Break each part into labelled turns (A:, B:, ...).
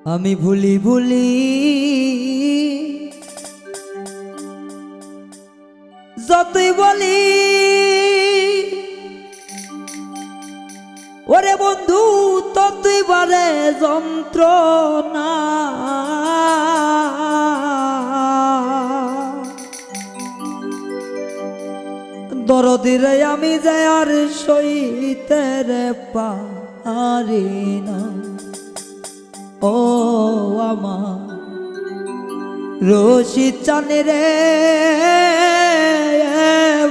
A: আমি ভুলি ভুলি যতই বলি ওরে বন্ধু ততই বাড়ে যন্ত্রণা। দরদিরে আমি যাই আর সইতে রে পারি না। ও আমার রশিদ চাঁদ রে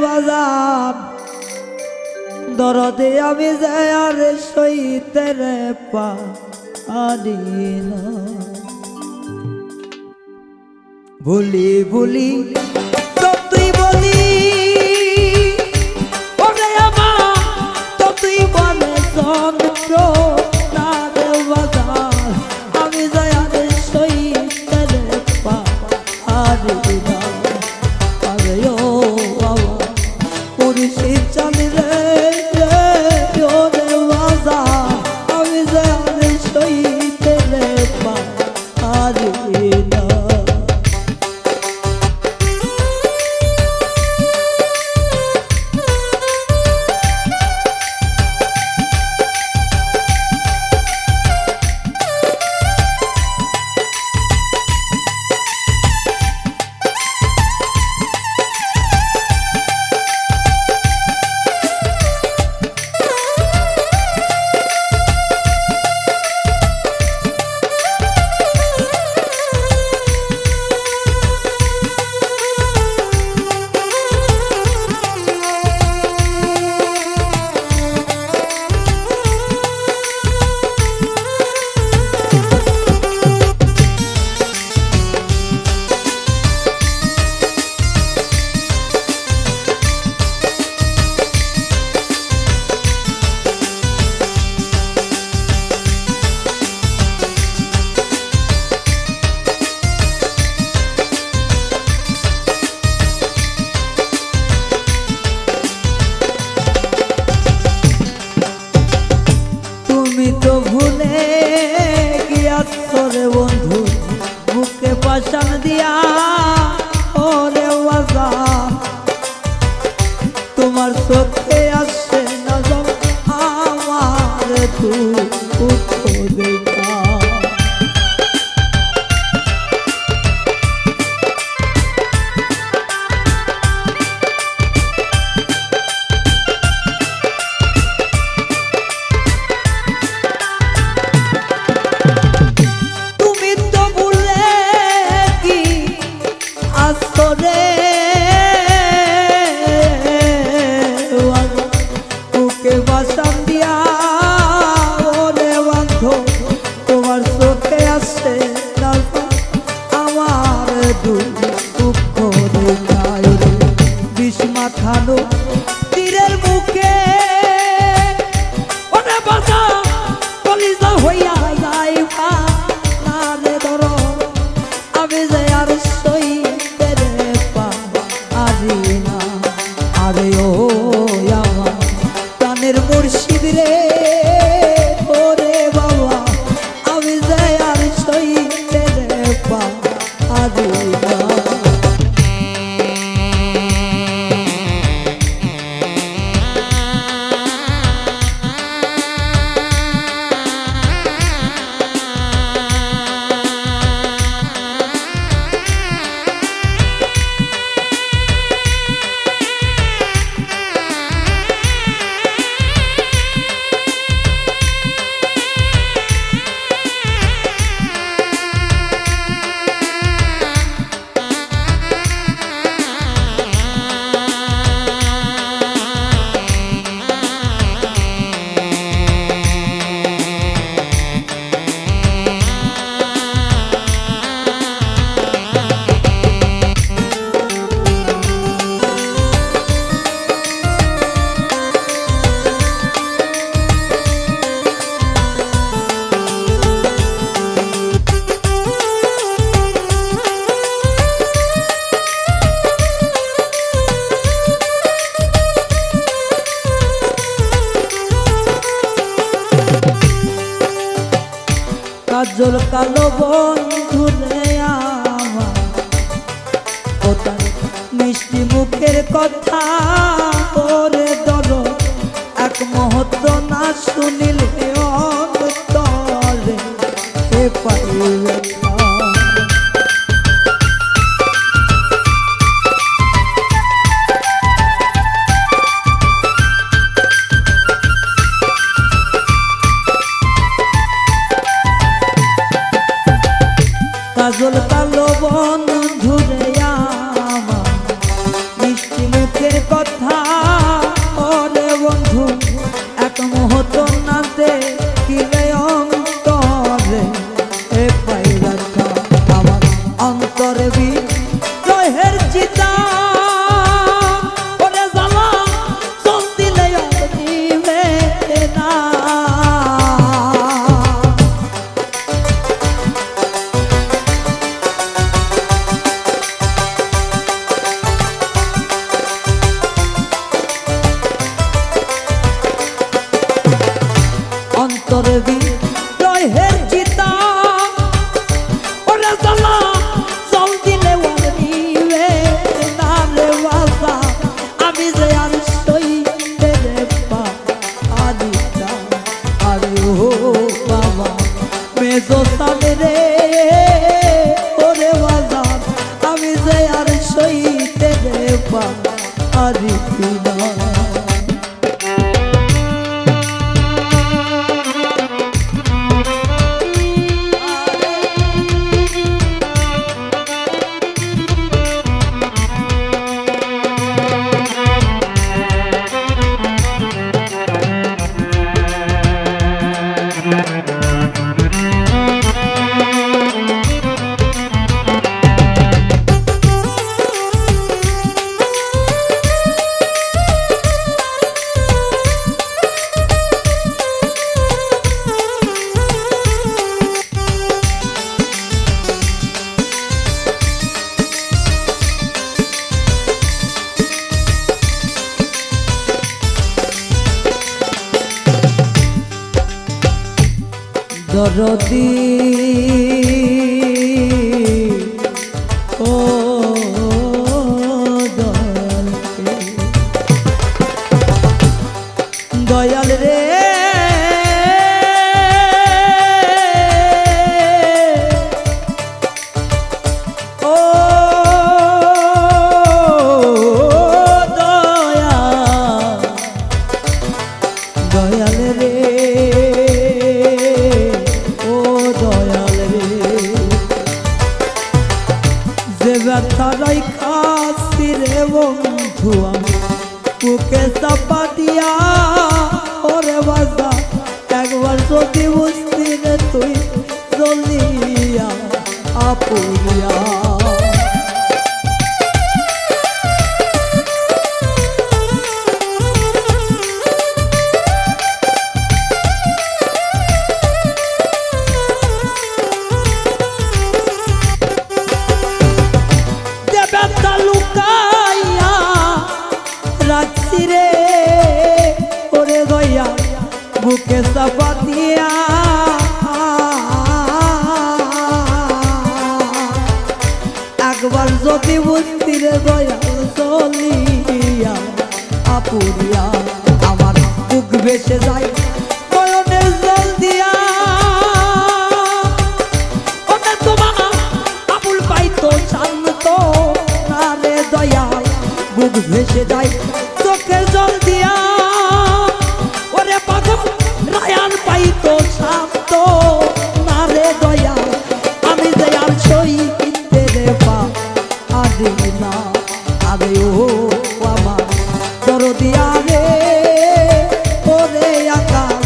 A: বাজার দরদে আমি যাই আর সইতে রে পারি না। ভুলি ভুলি যতই বলি ওরে আমার ততই বলে যন্ত্রণা রে বাজার আমি যাই আর সইতে রে পারি না। আরে ও বাবা মুর্শিদ চাঁদ রে ওরে বাজার আমি যাই আর সইতে রে পারি না। কাজল কালো বন্ধুরে আমার ও তার মিষ্টি মুখের কথা ওরে দরদ এক মুহূর্ত না শুনিলে অন্তরে এ পাইবে কাজল কালো বন্ধুরে আমার মিষ্টি মুখের কথা ওরে বন্ধু এক মুহূর্ত না দেখিলে অন্তরে এ পাইবা আমার অন্তরে বিদ্রোহের চিতা ওরে জ্বালা চল দিলে নিবে না অন্তরে বিদ্রোহের চিতা ওরে জ্বালা চল দিলে নিবে না রে বাবা আমি যে আর সইতে রে পারিতা আরে ও বাবা মেজো সামনে রে ওরে বাজার আমি যে আর সইতে রে পারিতা দরদি ও দয়াল রে ও দয়াল রে ব্যথারাই খাসি রে বন্ধু আমি বুকে চাপা দিয়া ওরে বাজা একবার যদি বুঝতি রে তুই জ্বলিয়া আপুরিয়া রাখছি রে ওরে গয়া বুকে চাপা দিয়া একবার যদি বুঝতি রে গয়া চলিয়া আপুরিয়া আমার বুক ভেসে যায় নয়নের জল দিয়া ওটা তোমার আবুল পাইতো শান্ত না রে দয়া বুক ভেসে যায় চোখের জল দিয়া ওরে পাগল রায়ান পাইতো শান্ত না রে দয়া আমি যে আর সইতে রে পারি না আরে ও আমার দরদিয়া রে ওরে আকাশ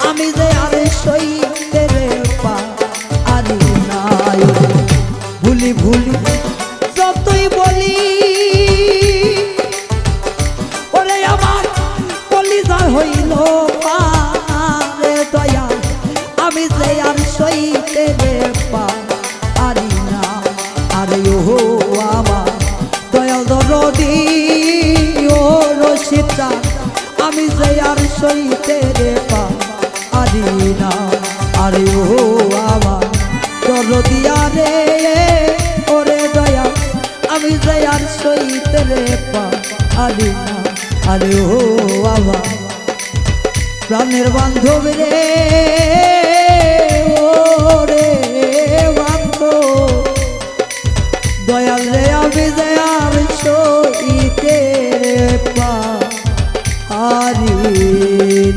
A: আমি যে আর সইতে রে পারি না ভুলি ভুলি যতই বলি ওরে আমার কলিজা হইল পারে দয়া আমি যে আর সইতে রে পারি না আরে ও আমার দয়াল দরদি ও রশিদা আমি যে আর সইতে রে পারি না আরে ও আমার সইতে রে পারি না। আরে ও বাবা প্রাণের বান্ধব রে, ও রে বান্ধব দয়াল রে, আমি যে আর সইতে রে পারি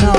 A: না।